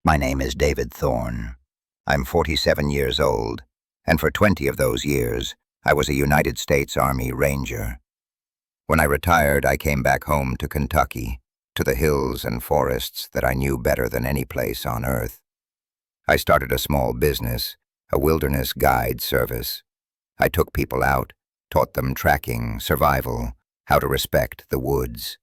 My name is David Thorne. I'm 47 years old, and for 20 of those years, I was a United States Army Ranger. When I retired, I came back home to Kentucky, to the hills and forests that I knew better than any place on earth. I started a small business, a wilderness guide service. I took people out, taught them tracking, survival, how to respect the woods.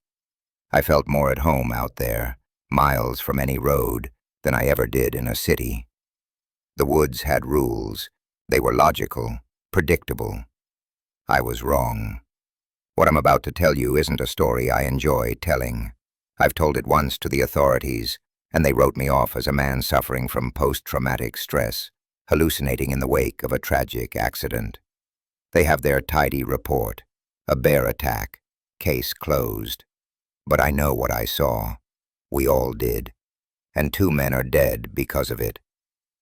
I felt more at home out there, miles from any road, than I ever did in a city. The woods had rules. They were logical, predictable. I was wrong. What I'm about to tell you isn't a story I enjoy telling. I've told it once to the authorities, and they wrote me off as a man suffering from post-traumatic stress, hallucinating in the wake of a tragic accident. They have their tidy report, a bear attack, case closed. But I know what I saw. We all did. And 2 men are dead because of it.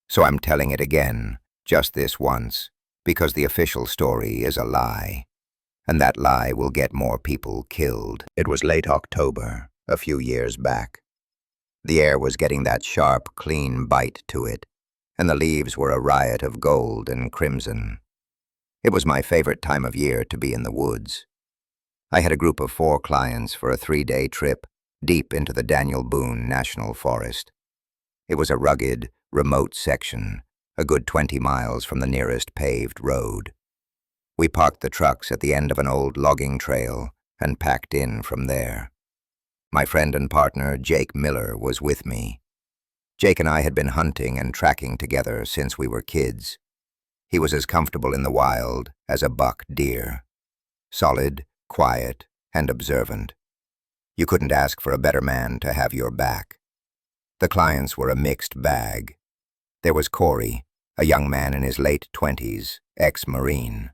So I'm telling it again, just this once, because the official story is a lie. And that lie will get more people killed. It was late October, a few years back. The air was getting that sharp, clean bite to it, and the leaves were a riot of gold and crimson. It was my favorite time of year to be in the woods. I had a group of 4 clients for a 3-day trip deep into the Daniel Boone National Forest. It was a rugged, remote section, a good 20 miles from the nearest paved road. We parked the trucks at the end of an old logging trail and packed in from there. My friend and partner, Jake Miller, was with me. Jake and I had been hunting and tracking together since we were kids. He was as comfortable in the wild as a buck deer. Solid, quiet, and observant. You couldn't ask for a better man to have your back. The clients were a mixed bag. There was Corey, a young man in his late 20s, ex-Marine.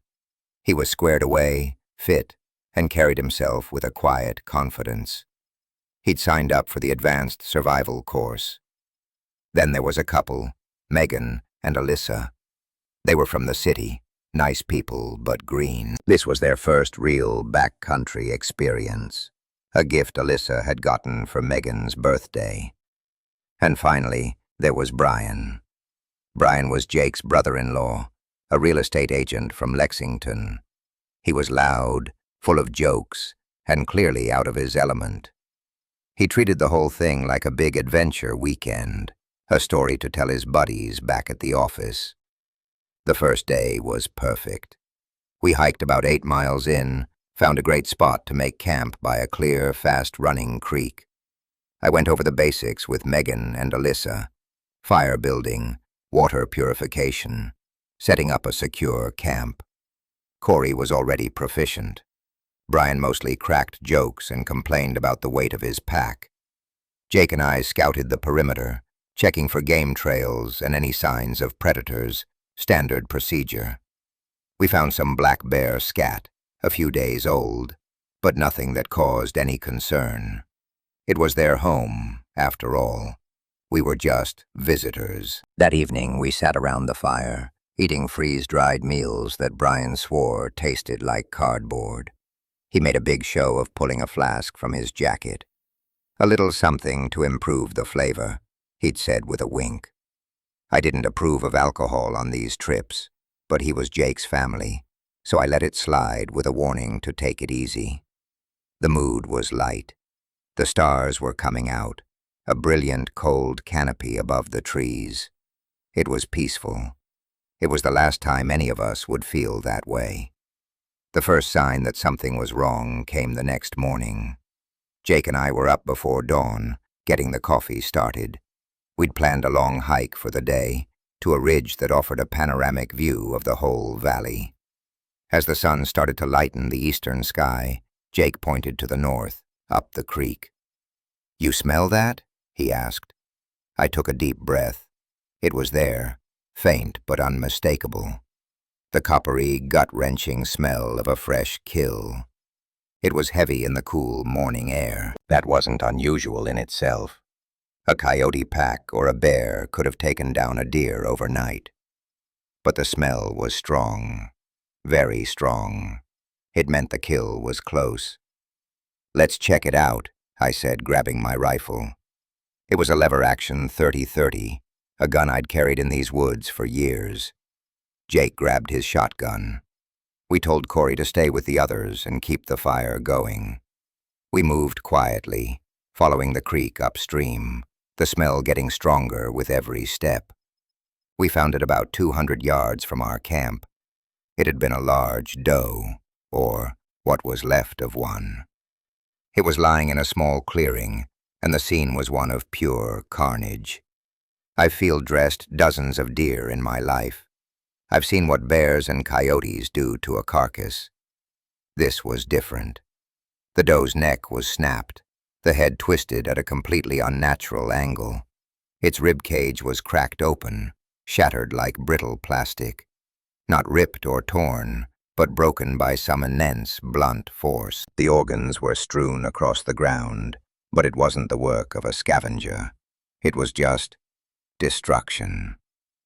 He was squared away, fit, and carried himself with a quiet confidence. He'd signed up for the advanced survival course. Then there was a couple, Megan and Alyssa. They were from the city, nice people but green. This was their first real backcountry experience, a gift Alyssa had gotten for Megan's birthday. And finally, there was Brian. Brian was Jake's brother-in-law, a real estate agent from Lexington. He was loud, full of jokes, and clearly out of his element. He treated the whole thing like a big adventure weekend, a story to tell his buddies back at the office. The first day was perfect. We hiked about 8 miles in, found a great spot to make camp by a clear, fast-running creek. I went over the basics with Megan and Alyssa: fire building, water purification, setting up a secure camp. Corey was already proficient. Brian mostly cracked jokes and complained about the weight of his pack. Jake and I scouted the perimeter, checking for game trails and any signs of predators, standard procedure. We found some black bear scat, a few days old, but nothing that caused any concern. It was their home, after all. We were just visitors. That evening, we sat around the fire, eating freeze-dried meals that Brian swore tasted like cardboard. He made a big show of pulling a flask from his jacket. A little something to improve the flavor, he'd said with a wink. I didn't approve of alcohol on these trips, but he was Jake's family, so I let it slide with a warning to take it easy. The mood was light. The stars were coming out, a brilliant cold canopy above the trees. It was peaceful. It was the last time any of us would feel that way. The first sign that something was wrong came the next morning. Jake and I were up before dawn, getting the coffee started. We'd planned a long hike for the day, to a ridge that offered a panoramic view of the whole valley. As the sun started to lighten the eastern sky, Jake pointed to the north, up the creek. "You smell that?" he asked. I took a deep breath. It was there, faint but unmistakable. The coppery, gut-wrenching smell of a fresh kill. It was heavy in the cool morning air. That wasn't unusual in itself. A coyote pack or a bear could have taken down a deer overnight. But the smell was strong, very strong. It meant the kill was close. "Let's check it out," I said, grabbing my rifle. It was a lever-action 30-30, a gun I'd carried in these woods for years. Jake grabbed his shotgun. We told Corey to stay with the others and keep the fire going. We moved quietly, following the creek upstream, the smell getting stronger with every step. We found it about 200 yards from our camp. It had been a large doe, or what was left of one. It was lying in a small clearing, and the scene was one of pure carnage. I've field-dressed dozens of deer in my life. I've seen what bears and coyotes do to a carcass. This was different. The doe's neck was snapped, the head twisted at a completely unnatural angle. Its rib cage was cracked open, shattered like brittle plastic. Not ripped or torn, but broken by some immense, blunt force. The organs were strewn across the ground, but it wasn't the work of a scavenger. It was just destruction.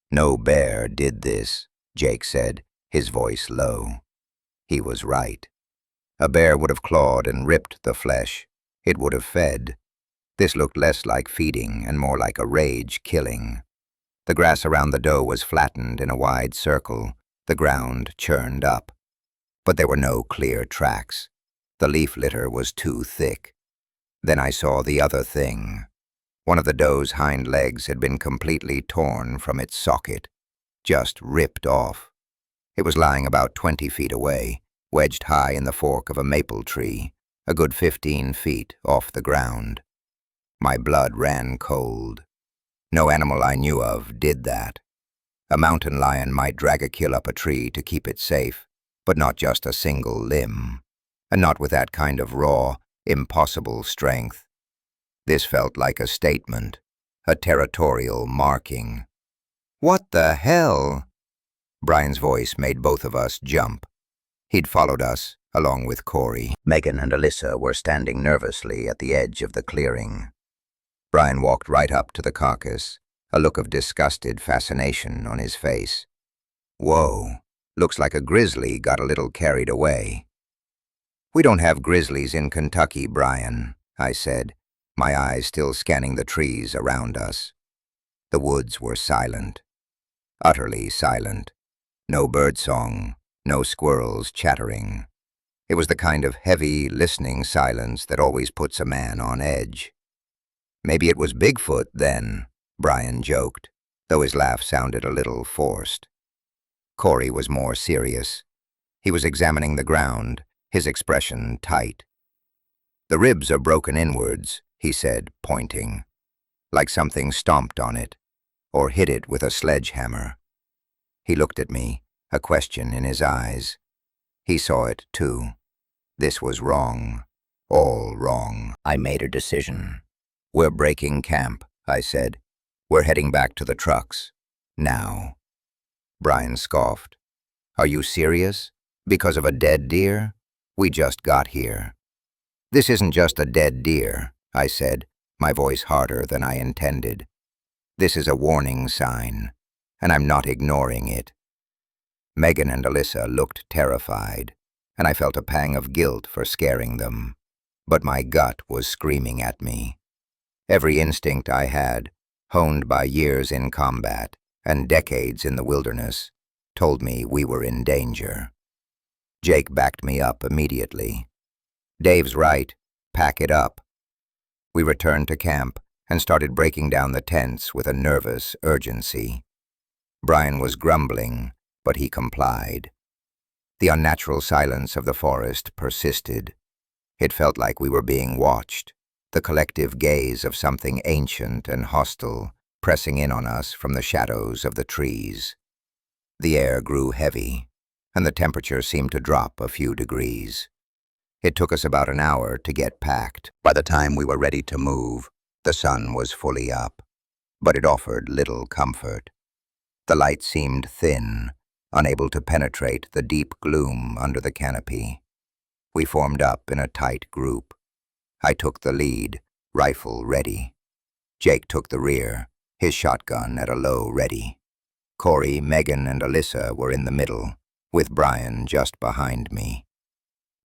No bear did this, Jake said, his voice low. He was right. A bear would have clawed and ripped the flesh. It would have fed. This looked less like feeding and more like a rage killing. The grass around the doe was flattened in a wide circle, the ground churned up. But there were no clear tracks. The leaf litter was too thick. Then I saw the other thing. One of the doe's hind legs had been completely torn from its socket, just ripped off. It was lying about 20 feet away, wedged high in the fork of a maple tree, a good 15 feet off the ground. My blood ran cold. No animal I knew of did that. A mountain lion might drag a kill up a tree to keep it safe, but not just a single limb, and not with that kind of raw, impossible strength. This felt like a statement, a territorial marking. "What the hell?" Brian's voice made both of us jump. He'd followed us, along with Corey. Megan and Alyssa were standing nervously at the edge of the clearing. Brian walked right up to the carcass, a look of disgusted fascination on his face. "Whoa, looks like a grizzly got a little carried away." "We don't have grizzlies in Kentucky, Brian," I said, my eyes still scanning the trees around us. The woods were silent, utterly silent. No birdsong, no squirrels chattering. It was the kind of heavy, listening silence that always puts a man on edge. "Maybe it was Bigfoot, then," Brian joked, though his laugh sounded a little forced. Corey was more serious. He was examining the ground, his expression tight. "The ribs are broken inwards," he said, pointing, like something stomped on it, or hit it with a sledgehammer. He looked at me, a question in his eyes. He saw it, too. This was wrong. All wrong. I made a decision. "We're breaking camp," I said. "We're heading back to the trucks. Now." Brian scoffed. "Are you serious? Because of a dead deer? We just got here." "This isn't just a dead deer," I said, my voice harder than I intended. "This is a warning sign, and I'm not ignoring it." Megan and Alyssa looked terrified, and I felt a pang of guilt for scaring them. But my gut was screaming at me. Every instinct I had, honed by years in combat and decades in the wilderness, told me we were in danger. Jake backed me up immediately. "Dave's right. Pack it up." We returned to camp and started breaking down the tents with a nervous urgency. Brian was grumbling, but he complied. The unnatural silence of the forest persisted. It felt like we were being watched, the collective gaze of something ancient and hostile pressing in on us from the shadows of the trees. The air grew heavy, and the temperature seemed to drop a few degrees. It took us about an hour to get packed. By the time we were ready to move, the sun was fully up, but it offered little comfort. The light seemed thin, unable to penetrate the deep gloom under the canopy. We formed up in a tight group. I took the lead, rifle ready. Jake took the rear, his shotgun at a low ready. Corey, Megan, and Alyssa were in the middle, with Brian just behind me.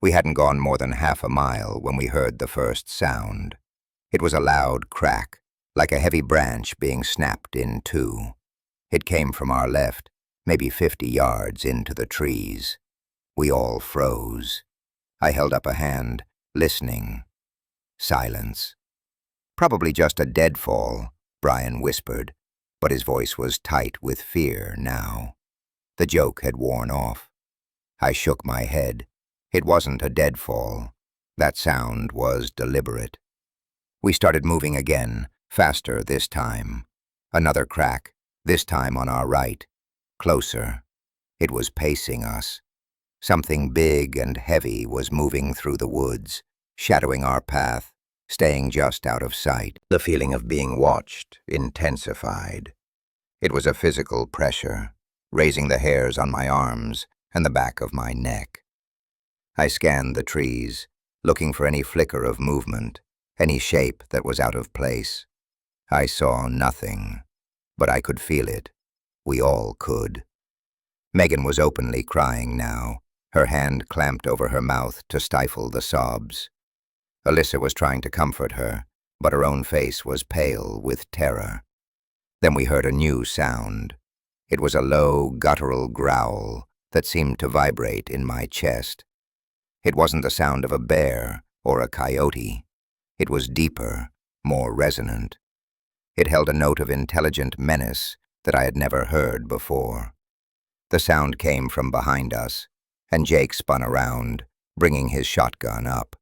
We hadn't gone more than half a mile when we heard the first sound. It was a loud crack, like a heavy branch being snapped in two. It came from our left, maybe 50 yards into the trees. We all froze. I held up a hand, listening. Silence. "Probably just a deadfall," Brian whispered, but his voice was tight with fear now. The joke had worn off. I shook my head. It wasn't a deadfall. That sound was deliberate. We started moving again, faster this time. Another crack, this time on our right. Closer. It was pacing us. Something big and heavy was moving through the woods, shadowing our path, staying just out of sight. The feeling of being watched intensified. It was a physical pressure, raising the hairs on my arms and the back of my neck. I scanned the trees, looking for any flicker of movement, any shape that was out of place. I saw nothing, but I could feel it. We all could. Megan was openly crying now, her hand clamped over her mouth to stifle the sobs. Alyssa was trying to comfort her, but her own face was pale with terror. Then we heard a new sound. It was a low, guttural growl that seemed to vibrate in my chest. It wasn't the sound of a bear or a coyote. It was deeper, more resonant. It held a note of intelligent menace that I had never heard before. The sound came from behind us, and Jake spun around, bringing his shotgun up.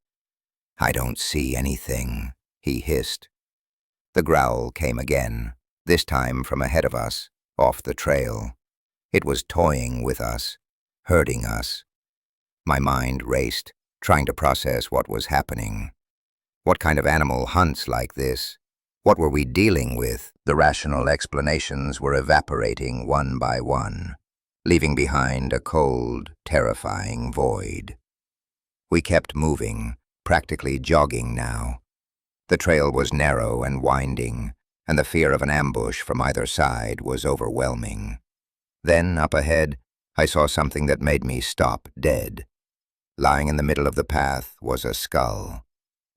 "I don't see anything," he hissed. The growl came again, this time from ahead of us, off the trail. It was toying with us, hurting us. My mind raced, trying to process what was happening. What kind of animal hunts like this? What were we dealing with? The rational explanations were evaporating one by one, leaving behind a cold, terrifying void. We kept moving, practically jogging now. The trail was narrow and winding, and the fear of an ambush from either side was overwhelming. Then, up ahead, I saw something that made me stop dead. Lying in the middle of the path was a skull.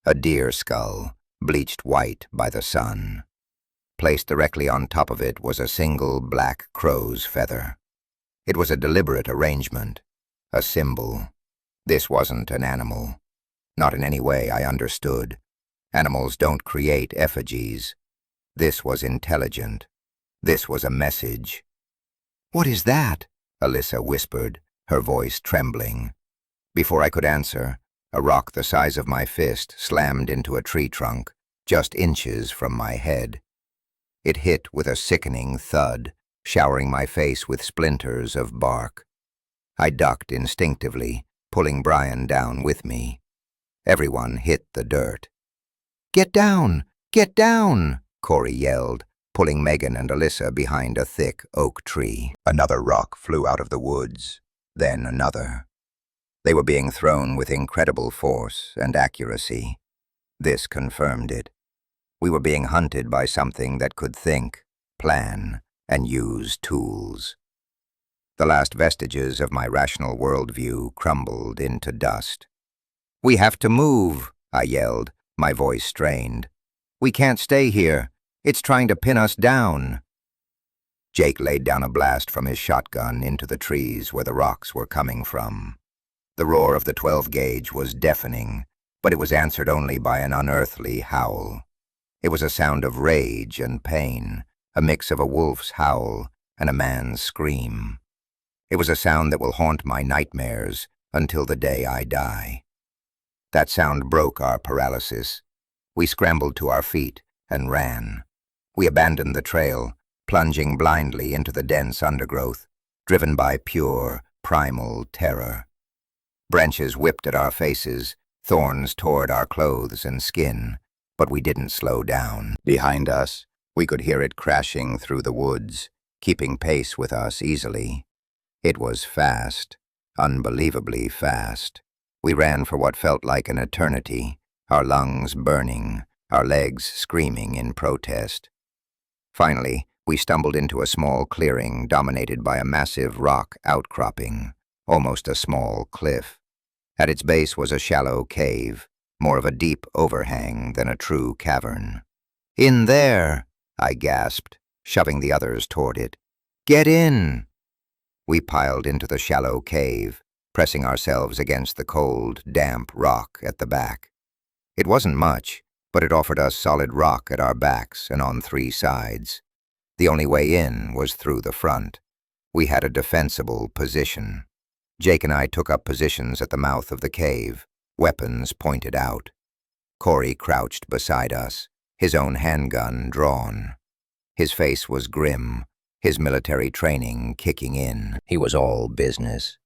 A deer skull, bleached white by the sun. Placed directly on top of it was a single black crow's feather. It was a deliberate arrangement, a symbol. This wasn't an animal. Not in any way I understood. Animals don't create effigies. This was intelligent. This was a message. "What is that?" Alyssa whispered, her voice trembling. Before I could answer, a rock the size of my fist slammed into a tree trunk, just inches from my head. It hit with a sickening thud, showering my face with splinters of bark. I ducked instinctively, pulling Brian down with me. Everyone hit the dirt. "Get down! Get down!" Corey yelled, pulling Megan and Alyssa behind a thick oak tree. Another rock flew out of the woods, then another. They were being thrown with incredible force and accuracy. This confirmed it. We were being hunted by something that could think, plan, and use tools. The last vestiges of my rational worldview crumbled into dust. "We have to move," I yelled, my voice strained. "We can't stay here. It's trying to pin us down." Jake laid down a blast from his shotgun into the trees where the rocks were coming from. The roar of the 12-gauge was deafening, but it was answered only by an unearthly howl. It was a sound of rage and pain, a mix of a wolf's howl and a man's scream. It was a sound that will haunt my nightmares until the day I die. That sound broke our paralysis. We scrambled to our feet and ran. We abandoned the trail, plunging blindly into the dense undergrowth, driven by pure, primal terror. Branches whipped at our faces, thorns tore at our clothes and skin, but we didn't slow down. Behind us, we could hear it crashing through the woods, keeping pace with us easily. It was fast, unbelievably fast. We ran for what felt like an eternity, our lungs burning, our legs screaming in protest. Finally, we stumbled into a small clearing dominated by a massive rock outcropping, almost a small cliff. At its base was a shallow cave, more of a deep overhang than a true cavern. "In there," I gasped, shoving the others toward it. "Get in!" We piled into the shallow cave, pressing ourselves against the cold, damp rock at the back. It wasn't much, but it offered us solid rock at our backs and on 3 sides. The only way in was through the front. We had a defensible position. Jake and I took up positions at the mouth of the cave, weapons pointed out. Corey crouched beside us, his own handgun drawn. His face was grim, his military training kicking in. He was all business.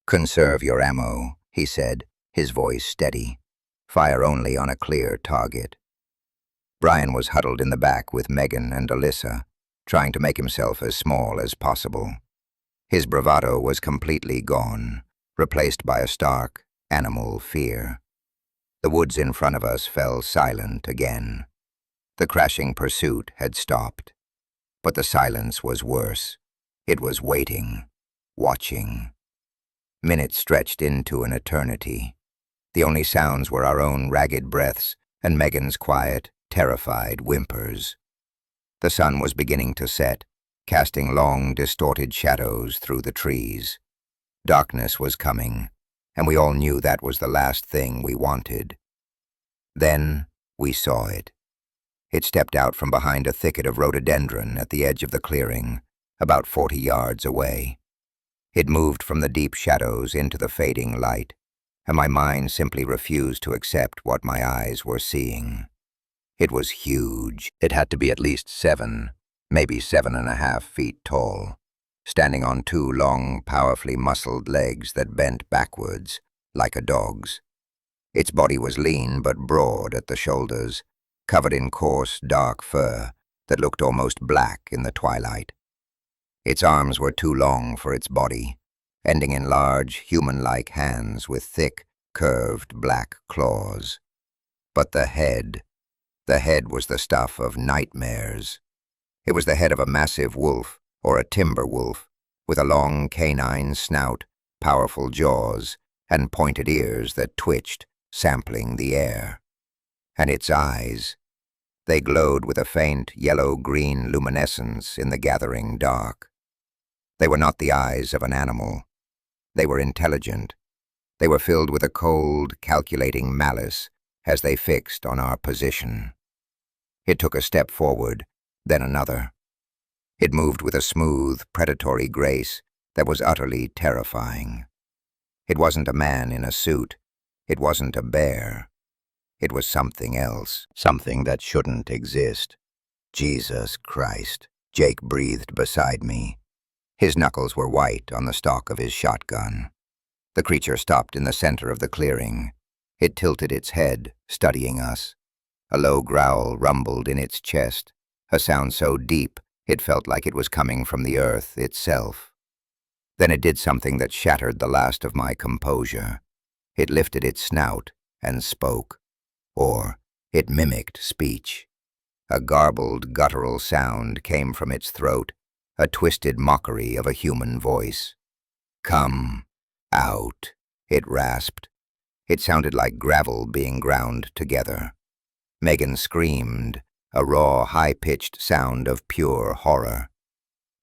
"Conserve your ammo," he said, his voice steady. "Fire only on a clear target." Brian was huddled in the back with Megan and Alyssa, trying to make himself as small as possible. His bravado was completely gone, replaced by a stark, animal fear. The woods in front of us fell silent again. The crashing pursuit had stopped. But the silence was worse. It was waiting, watching. Minutes stretched into an eternity. The only sounds were our own ragged breaths and Megan's quiet, terrified whimpers. The sun was beginning to set, casting long, distorted shadows through the trees. Darkness was coming, and we all knew that was the last thing we wanted. Then we saw it. It stepped out from behind a thicket of rhododendron at the edge of the clearing, about 40 yards away. It moved from the deep shadows into the fading light, and my mind simply refused to accept what my eyes were seeing. It was huge. It had to be at least 7, maybe 7.5 feet tall, standing on 2 long, powerfully muscled legs that bent backwards, like a dog's. Its body was lean but broad at the shoulders, covered in coarse, dark fur that looked almost black in the twilight. Its arms were too long for its body, ending in large, human-like hands with thick, curved black claws. But the head was the stuff of nightmares. It was the head of a massive wolf, or a timber wolf, with a long canine snout, powerful jaws, and pointed ears that twitched, sampling the air. And its eyes, they glowed with a faint yellow-green luminescence in the gathering dark. They were not the eyes of an animal. They were intelligent. They were filled with a cold, calculating malice as they fixed on our position. It took a step forward, then another. It moved with a smooth, predatory grace that was utterly terrifying. It wasn't a man in a suit. It wasn't a bear. It was something else, something that shouldn't exist. Jesus Christ, Jake breathed beside me. His knuckles were white on the stock of his shotgun. The creature stopped in the center of the clearing. It tilted its head, studying us. A low growl rumbled in its chest, a sound so deep it felt like it was coming from the earth itself. Then it did something that shattered the last of my composure. It lifted its snout and spoke. Or it mimicked speech. A garbled, guttural sound came from its throat, a twisted mockery of a human voice. "Come out," it rasped. It sounded like gravel being ground together. Megan screamed, a raw, high-pitched sound of pure horror.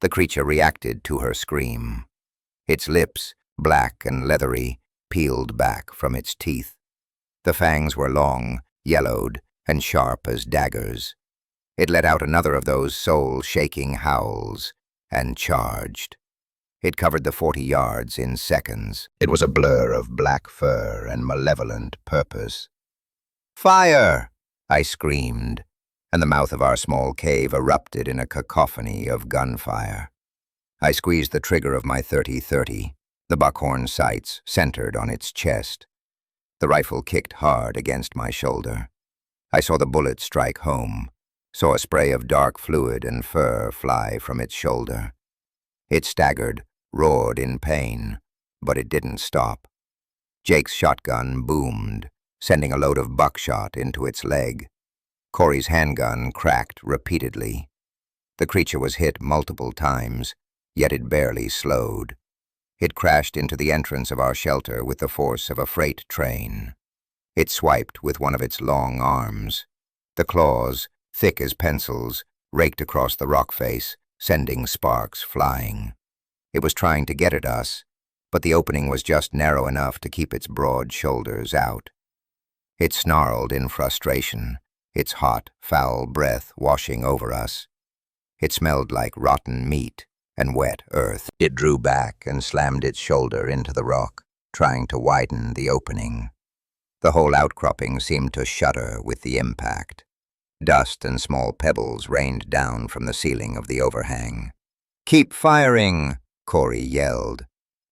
The creature reacted to her scream. Its lips, black and leathery, peeled back from its teeth. The fangs were long, yellowed, and sharp as daggers. It let out another of those soul-shaking howls, and charged. It covered the 40 yards in seconds. It was a blur of black fur and malevolent purpose. "Fire!" I screamed, and the mouth of our small cave erupted in a cacophony of gunfire. I squeezed the trigger of my .30-30, the buckhorn sights centered on its chest. The rifle kicked hard against my shoulder. I saw the bullet strike home, saw a spray of dark fluid and fur fly from its shoulder. It staggered, roared in pain, but it didn't stop. Jake's shotgun boomed, sending a load of buckshot into its leg. Corey's handgun cracked repeatedly. The creature was hit multiple times, yet it barely slowed. It crashed into the entrance of our shelter with the force of a freight train. It swiped with one of its long arms. The claws, thick as pencils, raked across the rock face, sending sparks flying. It was trying to get at us, but the opening was just narrow enough to keep its broad shoulders out. It snarled in frustration, its hot, foul breath washing over us. It smelled like rotten meat and wet earth. It drew back and slammed its shoulder into the rock, trying to widen the opening. The whole outcropping seemed to shudder with the impact. Dust and small pebbles rained down from the ceiling of the overhang. "Keep firing!" Corey yelled.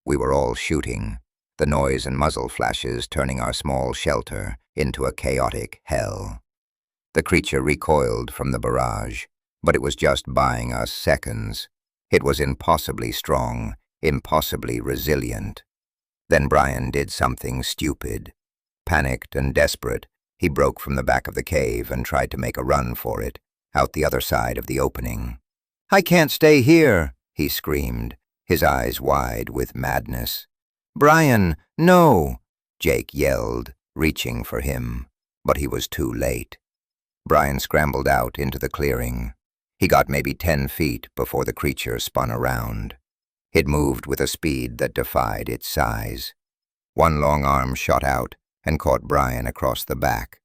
We were all shooting, the noise and muzzle flashes turning our small shelter into a chaotic hell. The creature recoiled from the barrage, but it was just buying us seconds. It was impossibly strong, impossibly resilient. Then Brian did something stupid. Panicked and desperate, he broke from the back of the cave and tried to make a run for it, out the other side of the opening. "I can't stay here," he screamed, his eyes wide with madness. "Brian, no!" Jake yelled, reaching for him, but he was too late. Brian scrambled out into the clearing. He got maybe 10 feet before the creature spun around. It moved with a speed that defied its size. One long arm shot out and caught Brian across the back.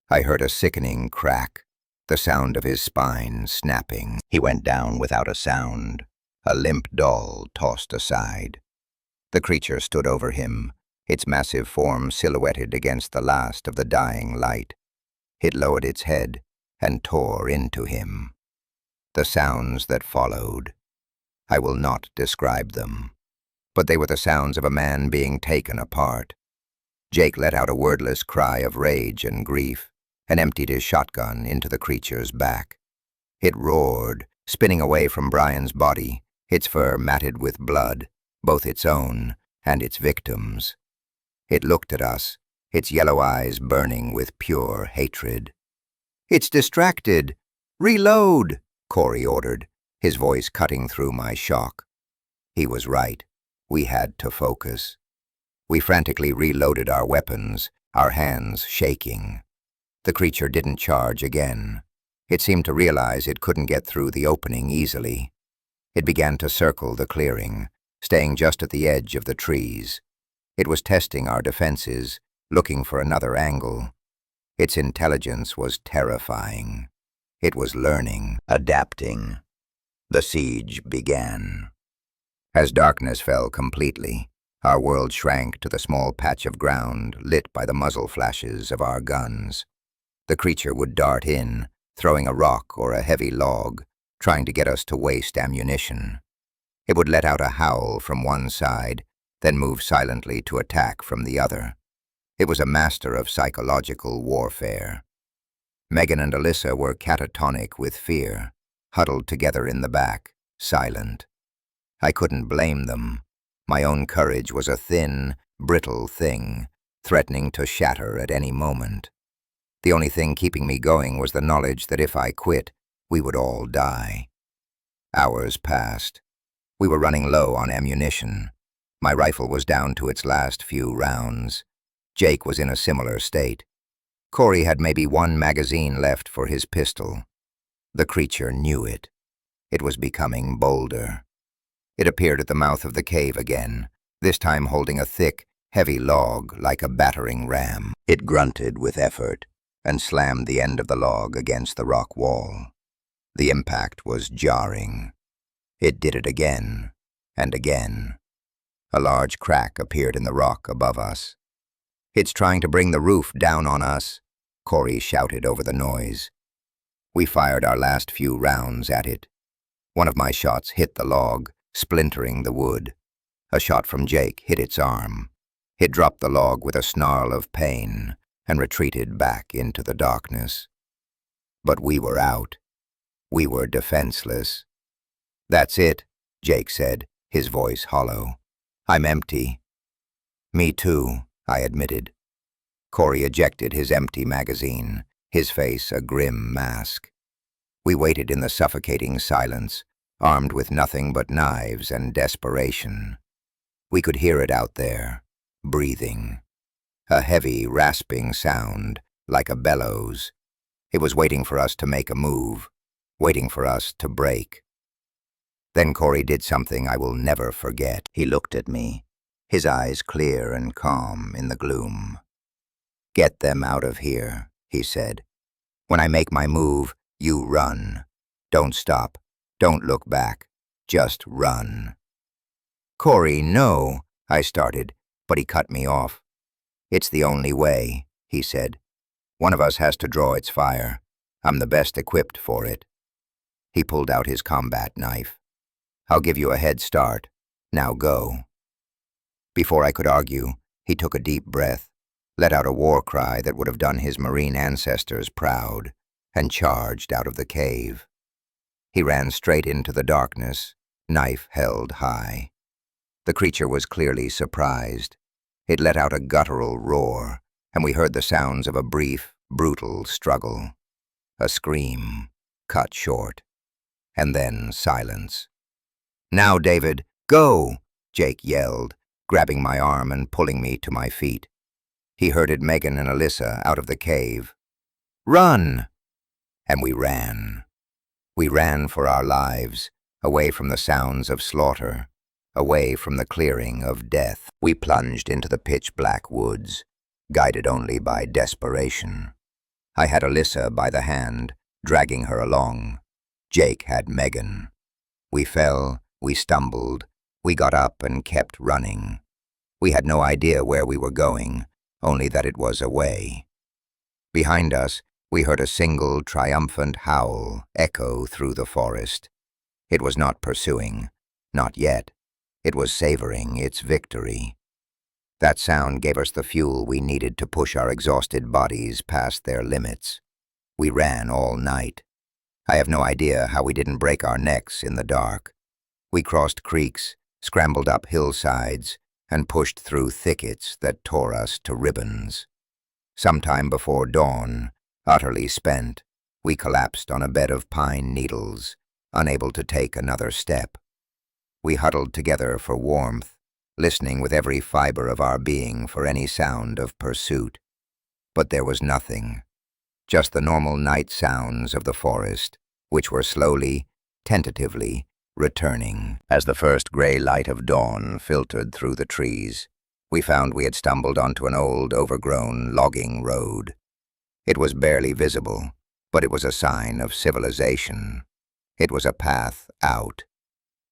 I heard a sickening crack, the sound of his spine snapping. He went down without a sound, a limp doll tossed aside. The creature stood over him, its massive form silhouetted against the last of the dying light. It lowered its head and tore into him. The sounds that followed, I will not describe them, but they were the sounds of a man being taken apart. Jake let out a wordless cry of rage and grief and emptied his shotgun into the creature's back. It roared, spinning away from Brian's body, its fur matted with blood, both its own and its victim's. It looked at us, its yellow eyes burning with pure hatred. "It's distracted! Reload!" Corey ordered, his voice cutting through my shock. He was right. We had to focus. We frantically reloaded our weapons, our hands shaking. The creature didn't charge again. It seemed to realize it couldn't get through the opening easily. It began to circle the clearing, staying just at the edge of the trees. It was testing our defenses, looking for another angle. Its intelligence was terrifying. It was learning, adapting. The siege began. As darkness fell completely, our world shrank to the small patch of ground lit by the muzzle flashes of our guns. The creature would dart in, throwing a rock or a heavy log, trying to get us to waste ammunition. It would let out a howl from one side, then move silently to attack from the other. It was a master of psychological warfare. Megan and Alyssa were catatonic with fear, huddled together in the back, silent. I couldn't blame them. My own courage was a thin, brittle thing, threatening to shatter at any moment. The only thing keeping me going was the knowledge that if I quit, we would all die. Hours passed. We were running low on ammunition. My rifle was down to its last few rounds. Jake was in a similar state. Corey had maybe one magazine left for his pistol. The creature knew it. It was becoming bolder. It appeared at the mouth of the cave again, this time holding a thick, heavy log like a battering ram. It grunted with effort and slammed the end of the log against the rock wall. The impact was jarring. It did it again and again. A large crack appeared in the rock above us. "It's trying to bring the roof down on us," Corey shouted over the noise. We fired our last few rounds at it. One of my shots hit the log, splintering the wood. A shot from Jake hit its arm. It dropped the log with a snarl of pain and retreated back into the darkness. But we were out. We were defenseless. "That's it," Jake said, his voice hollow. "I'm empty." "Me too," I admitted. Corey ejected his empty magazine, his face a grim mask. We waited in the suffocating silence, armed with nothing but knives and desperation. We could hear it out there, breathing. A heavy, rasping sound, like a bellows. It was waiting for us to make a move, waiting for us to break. Then Corey did something I will never forget. He looked at me, his eyes clear and calm in the gloom. "Get them out of here," he said. "When I make my move, you run. Don't stop. Don't look back. Just run." "Corey, no," I started, but he cut me off. "It's the only way," he said. "One of us has to draw its fire. I'm the best equipped for it." He pulled out his combat knife. "I'll give you a head start. Now go." Before I could argue, he took a deep breath, let out a war cry that would have done his Marine ancestors proud, and charged out of the cave. He ran straight into the darkness, knife held high. The creature was clearly surprised. It let out a guttural roar, and we heard the sounds of a brief, brutal struggle. A scream, cut short, and then silence. "Now, David, go!" Jake yelled, grabbing my arm and pulling me to my feet. He herded Megan and Alyssa out of the cave. "Run!" And we ran. We ran for our lives, away from the sounds of slaughter, away from the clearing of death. We plunged into the pitch-black woods, guided only by desperation. I had Alyssa by the hand, dragging her along. Jake had Megan. We fell, we stumbled, we got up and kept running. We had no idea where we were going, only that it was away. Behind us, we heard a single triumphant howl echo through the forest. It was not pursuing, not yet. It was savoring its victory. That sound gave us the fuel we needed to push our exhausted bodies past their limits. We ran all night. I have no idea how we didn't break our necks in the dark. We crossed creeks, scrambled up hillsides, and pushed through thickets that tore us to ribbons. Sometime before dawn, utterly spent, we collapsed on a bed of pine needles, unable to take another step. We huddled together for warmth, listening with every fiber of our being for any sound of pursuit. But there was nothing, just the normal night sounds of the forest, which were slowly, tentatively, returning. As the first gray light of dawn filtered through the trees, we found we had stumbled onto an old, overgrown logging road. It was barely visible, but it was a sign of civilization. It was a path out.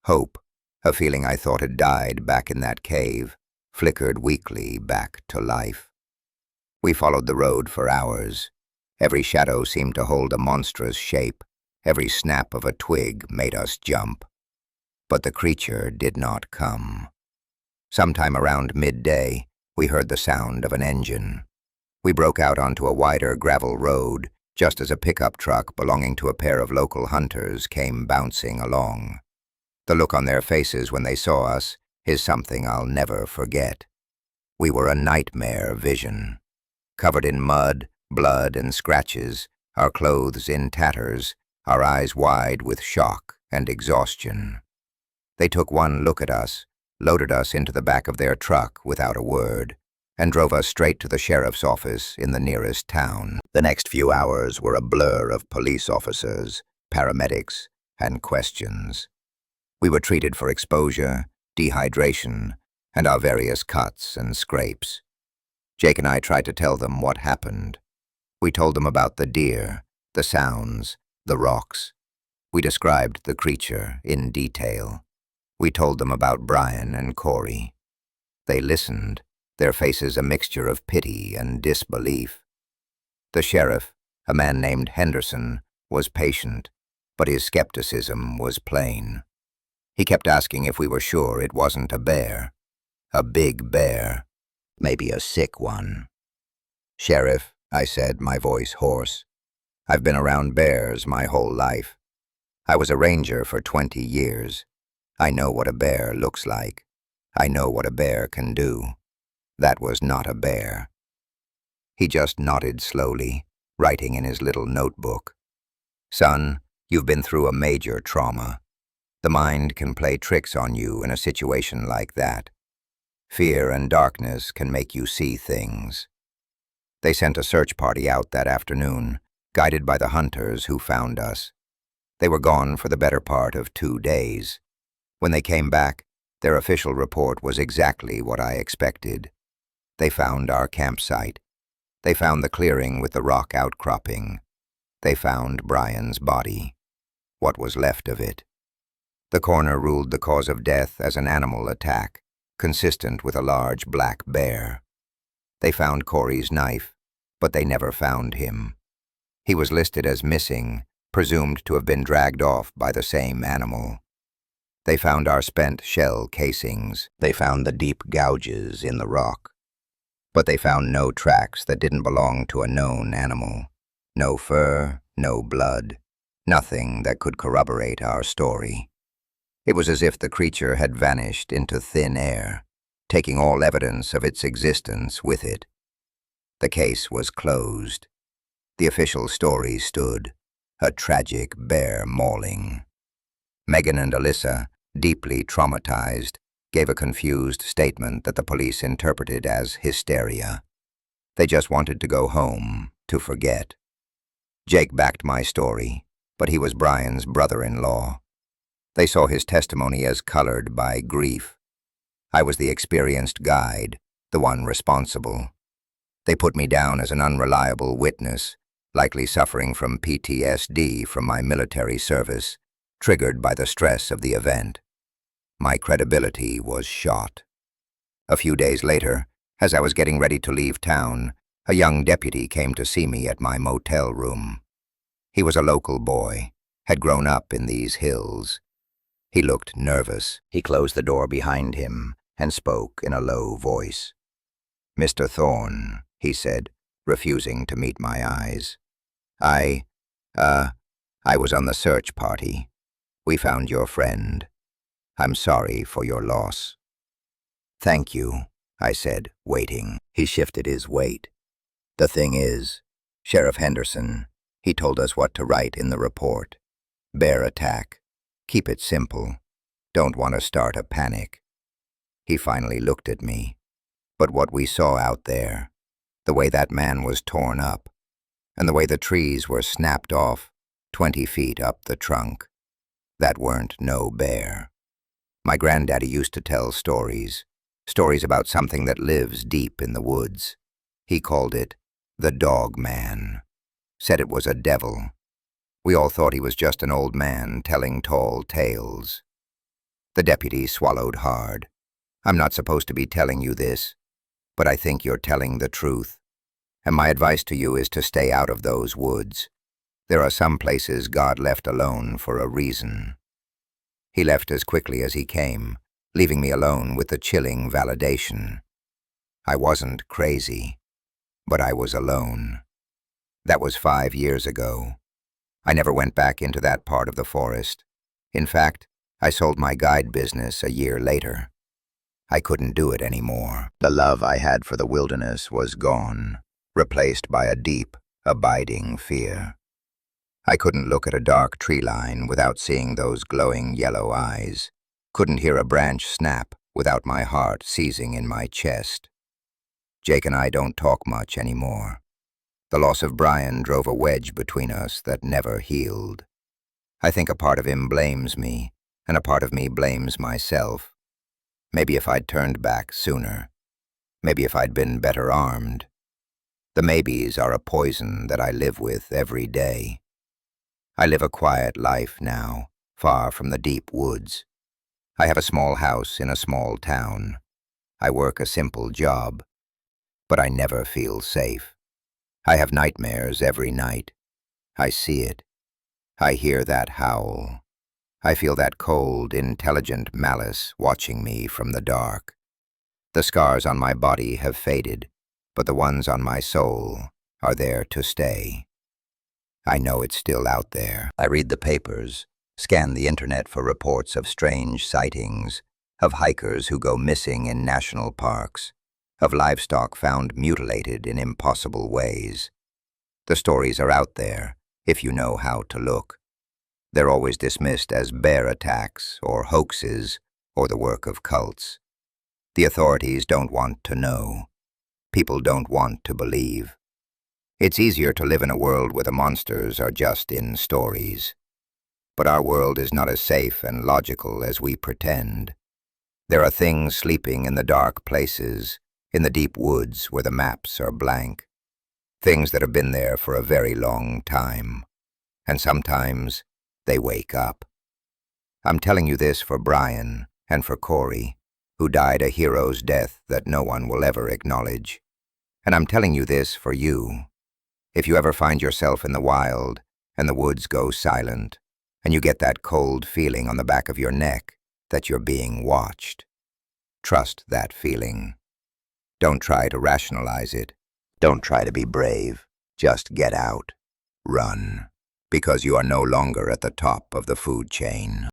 Hope, a feeling I thought had died back in that cave, flickered weakly back to life. We followed the road for hours. Every shadow seemed to hold a monstrous shape. Every snap of a twig made us jump. But the creature did not come. Sometime around midday, we heard the sound of an engine. We broke out onto a wider gravel road, just as a pickup truck belonging to a pair of local hunters came bouncing along. The look on their faces when they saw us is something I'll never forget. We were a nightmare vision. Covered in mud, blood, and scratches, our clothes in tatters, our eyes wide with shock and exhaustion. They took one look at us, loaded us into the back of their truck without a word, and drove us straight to the sheriff's office in the nearest town. The next few hours were a blur of police officers, paramedics, and questions. We were treated for exposure, dehydration, and our various cuts and scrapes. Jake and I tried to tell them what happened. We told them about the deer, the sounds, the rocks. We described the creature in detail. We told them about Brian and Corey. They listened, their faces a mixture of pity and disbelief. The sheriff, a man named Henderson, was patient, but his skepticism was plain. He kept asking if we were sure it wasn't a bear. A big bear. Maybe a sick one. "Sheriff," I said, my voice hoarse, "I've been around bears my whole life. I was a ranger for 20 years. I know what a bear looks like. I know what a bear can do. That was not a bear." He just nodded slowly, writing in his little notebook. "Son, you've been through a major trauma. The mind can play tricks on you in a situation like that. Fear and darkness can make you see things." They sent a search party out that afternoon, guided by the hunters who found us. They were gone for the better part of 2 days. When they came back, their official report was exactly what I expected. They found our campsite. They found the clearing with the rock outcropping. They found Brian's body. What was left of it? The coroner ruled the cause of death as an animal attack, consistent with a large black bear. They found Corey's knife, but they never found him. He was listed as missing, presumed to have been dragged off by the same animal. They found our spent shell casings. They found the deep gouges in the rock. But they found no tracks that didn't belong to a known animal. No fur, no blood, nothing that could corroborate our story. It was as if the creature had vanished into thin air, taking all evidence of its existence with it. The case was closed. The official story stood, a tragic bear mauling. Megan and Alyssa, deeply traumatized, gave a confused statement that the police interpreted as hysteria. They just wanted to go home, to forget. Jake backed my story, but he was Brian's brother-in-law. They saw his testimony as colored by grief. I was the experienced guide, the one responsible. They put me down as an unreliable witness, likely suffering from PTSD from my military service, triggered by the stress of the event. My credibility was shot. A few days later, as I was getting ready to leave town, a young deputy came to see me at my motel room. He was a local boy, had grown up in these hills. He looked nervous. He closed the door behind him and spoke in a low voice. "Mr. Thorne," he said, refusing to meet my eyes. I was on the search party. We found your friend. I'm sorry for your loss." "Thank you," I said, waiting. He shifted his weight. "The thing is, Sheriff Henderson, he told us what to write in the report. Bear attack. Keep it simple. Don't want to start a panic." He finally looked at me. But what we saw out there, the way that man was torn up, and the way the trees were snapped off 20 feet up the trunk, that weren't no bear. My granddaddy used to tell stories about something that lives deep in the woods. He called it the Dogman. Said it was a devil. We all thought he was just an old man telling tall tales. The deputy swallowed hard. "I'm not supposed to be telling you this, but I think you're telling the truth. And my advice to you is to stay out of those woods. There are some places God left alone for a reason." He left as quickly as he came, leaving me alone with the chilling validation. I wasn't crazy, but I was alone. That was 5 years ago. I never went back into that part of the forest. In fact, I sold my guide business a year later. I couldn't do it anymore. The love I had for the wilderness was gone, replaced by a deep, abiding fear. I couldn't look at a dark tree line without seeing those glowing yellow eyes. Couldn't hear a branch snap without my heart seizing in my chest. Jake and I don't talk much anymore. The loss of Brian drove a wedge between us that never healed. I think a part of him blames me, and a part of me blames myself. Maybe if I'd turned back sooner. Maybe if I'd been better armed. The maybes are a poison that I live with every day. I live a quiet life now, far from the deep woods. I have a small house in a small town. I work a simple job, but I never feel safe. I have nightmares every night. I see it. I hear that howl. I feel that cold, intelligent malice watching me from the dark. The scars on my body have faded, but the ones on my soul are there to stay. I know it's still out there. I read the papers, scan the internet for reports of strange sightings, of hikers who go missing in national parks, of livestock found mutilated in impossible ways. The stories are out there, if you know how to look. They're always dismissed as bear attacks or hoaxes or the work of cults. The authorities don't want to know. People don't want to believe. It's easier to live in a world where the monsters are just in stories. But our world is not as safe and logical as we pretend. There are things sleeping in the dark places, in the deep woods where the maps are blank. Things that have been there for a very long time. And sometimes they wake up. I'm telling you this for Brian and for Corey, who died a hero's death that no one will ever acknowledge. And I'm telling you this for you. If you ever find yourself in the wild and the woods go silent, and you get that cold feeling on the back of your neck that you're being watched, trust that feeling. Don't try to rationalize it. Don't try to be brave. Just get out. Run. Because you are no longer at the top of the food chain.